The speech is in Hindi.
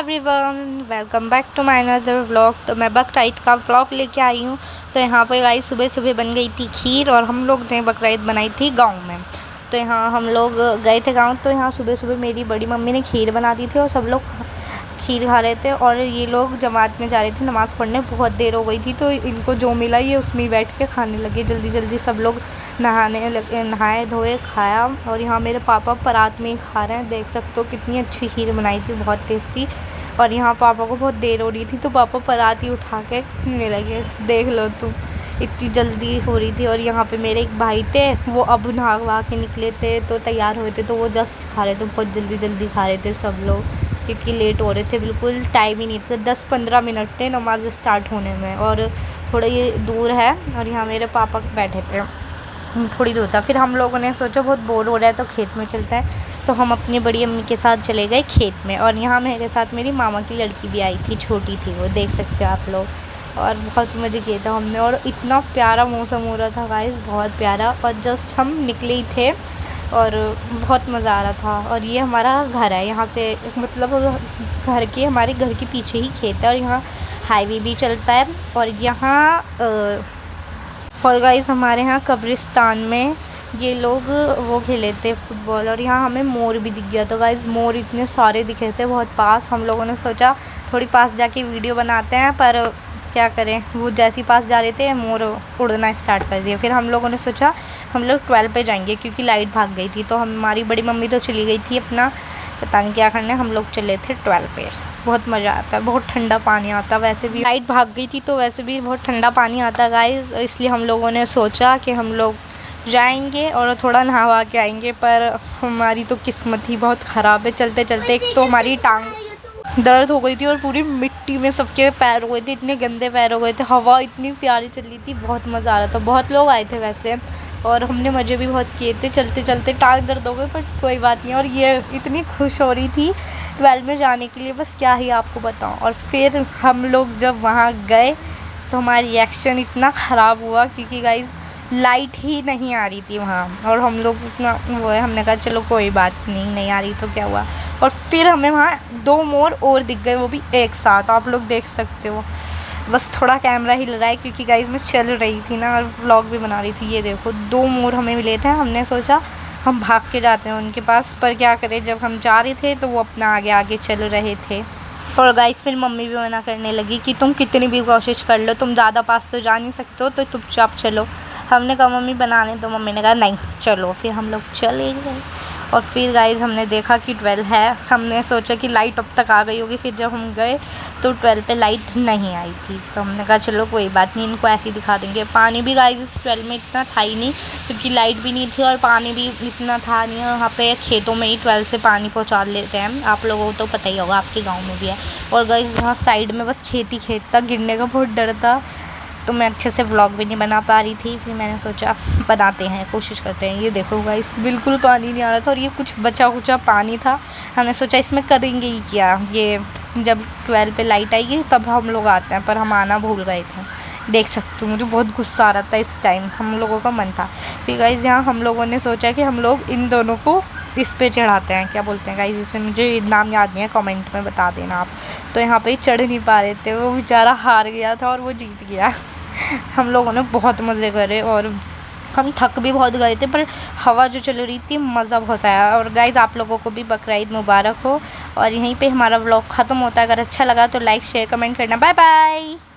Everyone, welcome back to my another vlog. तो मैं बकरीद का व्लॉग लेके आई हूँ। तो यहाँ पे गाइस सुबह सुबह बन गई थी खीर और हम लोग ने बकरीद बनाई थी गांव में। तो यहाँ हम लोग गए थे गांव। तो यहाँ सुबह सुबह मेरी बड़ी मम्मी ने खीर बना दी थी और सब लोग खीर खा रहे थे और ये लोग जमात में जा रहे थे नमाज़ पढ़ने। बहुत देर हो गई थी तो इनको जो मिला ये उसमें ही बैठ के खाने लगे। जल्दी जल्दी सब लोग नहाए धोए खाया। और यहाँ मेरे पापा परात में ही खा रहे हैं। देख सकते हो कितनी अच्छी खीर बनाई थी, बहुत टेस्टी। और यहाँ पापा को बहुत देर हो रही थी तो पापा परात ही उठा के खाने लगे। देख लो तुम, इतनी जल्दी हो रही थी। और यहाँ पे मेरे एक भाई थे, वो अब नहा के निकले थे तो तैयार हुए थे तो वो जस्ट खा रहे थे। बहुत जल्दी जल्दी खा रहे थे सब लोग क्योंकि लेट हो रहे थे। बिल्कुल टाइम ही नहीं था, 10-15 मिनट थे नमाज़ स्टार्ट होने में और थोड़ा ये दूर है। और यहाँ मेरे पापा बैठे थे, थोड़ी दूर था। फिर हम लोगों ने सोचा बहुत बोर हो रहा है तो खेत में चलते हैं। तो हम अपनी बड़ी अम्मी के साथ चले गए खेत में। और यहाँ मेरे साथ मेरी मामा की लड़की भी आई थी, छोटी थी वो, देख सकते हो आप लोग। और बहुत मज़े किए थे हमने और इतना प्यारा मौसम हो रहा था गाइस, बहुत प्यारा। और जस्ट हम निकले ही थे और बहुत मज़ा आ रहा था। और ये हमारा घर है, यहाँ से मतलब हमारे घर के पीछे ही खेत है और यहाँ हाईवे भी चलता है। और यहाँ और गाइस हमारे यहाँ कब्रिस्तान में ये लोग वो खेले थे फुटबॉल। और यहाँ हमें मोर भी दिख गया। तो गाइस मोर इतने सारे दिखे थे बहुत पास। हम लोगों ने सोचा थोड़ी पास जाके वीडियो बनाते हैं, पर क्या करें, वो जैसे ही पास जा रहे थे मोर उड़ना स्टार्ट कर दिया। फिर हम लोगों ने सोचा हम लोग 12 पे जाएंगे क्योंकि लाइट भाग गई थी। तो हमारी बड़ी मम्मी तो चली गई थी अपना पता नहीं क्या करने, हम लोग चले थे 12 पे। बहुत मज़ा आता है, बहुत ठंडा पानी आता है। वैसे भी लाइट भाग गई थी तो वैसे भी बहुत ठंडा पानी आता है गाइस, इसलिए हम लोगों ने सोचा कि हम लोग जाएंगे और थोड़ा नहावा के आएंगे। पर हमारी तो किस्मत ही बहुत ख़राब है। चलते चलते एक तो हमारी टांग दर्द हो गई थी और पूरी मिट्टी में सबके पैर हो गए थे, इतने गंदे पैर हो गए थे। हवा इतनी प्यारी चल रही थी, बहुत मज़ा आ रहा था। बहुत लोग आए थे वैसे और हमने मज़े भी बहुत किए थे। चलते चलते टांग दर्द हो गए पर कोई बात नहीं। और ये इतनी खुश हो रही थी 12 में जाने के लिए, बस क्या ही आपको बताऊं। और फिर हम लोग जब वहाँ गए तो हमारा रिएक्शन इतना ख़राब हुआ क्योंकि गाइस लाइट ही नहीं आ रही थी वहाँ। और हम लोग इतना वो है, हमने कहा चलो कोई बात नहीं आ रही तो क्या हुआ। और फिर हमें वहाँ 2 मोर और दिख गए, वो भी एक साथ, आप लोग देख सकते हो। बस थोड़ा कैमरा हिल रहा है क्योंकि गाइस मैं चल रही थी ना और व्लॉग भी बना रही थी। ये देखो 2 मोर हमें मिले थे। हमने सोचा हम भाग के जाते हैं उनके पास, पर क्या करें, जब हम जा रहे थे तो वो अपना आगे आगे चल रहे थे। और गाइस फिर मम्मी भी मना करने लगी कि तुम कितनी भी कोशिश कर लो, तुम ज़्यादा पास तो जा नहीं सकते हो तो चुपचाप चलो। हमने कहा मम्मी बनाने, तो मम्मी ने कहा नहीं चलो। फिर हम लोग चले गए और फिर गाइस हमने देखा कि 12 है। हमने सोचा कि लाइट अब तक आ गई होगी। फिर जब हम गए तो 12 पे लाइट नहीं आई थी। तो हमने कहा चलो कोई बात नहीं, इनको ऐसे ही दिखा देंगे। पानी भी गाइस 12 में इतना था ही नहीं क्योंकि लाइट भी नहीं थी और पानी भी इतना था नहीं। वहाँ पे खेतों में ही 12 से पानी पहुँचा लेते हैं, आप लोगों को तो पता ही होगा, आपके गाँव में भी है। और गाइस यहाँ साइड में बस खेत ही खेत था, गिरने का बहुत डर था तो मैं अच्छे से व्लॉग भी नहीं बना पा रही थी। फिर मैंने सोचा बनाते हैं, कोशिश करते हैं। ये देखो गाइस बिल्कुल पानी नहीं आ रहा था और ये कुछ बचा कुचा पानी था। हमने सोचा इसमें करेंगे ही क्या, ये जब 12 पे लाइट आएगी तब हम लोग आते हैं, पर हम आना भूल गए थे। देख सकते हो मुझे बहुत गुस्सा आ रहा था इस टाइम, हम लोगों का मन था। फिर गाइस यहाँ हम लोगों ने सोचा कि हम लोग इन दोनों को इस पे चढ़ाते हैं, क्या बोलते हैं गाइस इसे, मुझे नाम याद नहीं है, कमेंट में बता देना आप। तो यहाँ पे चढ़ नहीं पा रहे थे, वो बेचारा हार गया था और वो जीत गया। हम लोगों ने बहुत मज़े करे और हम थक भी बहुत गए थे, पर हवा जो चल रही थी मज़ा बहुत आया। और गाइज़ आप लोगों को भी बकरीद मुबारक हो। और यहीं पे हमारा व्लॉग ख़त्म होता है। अगर अच्छा लगा तो लाइक शेयर कमेंट करना। Bye bye.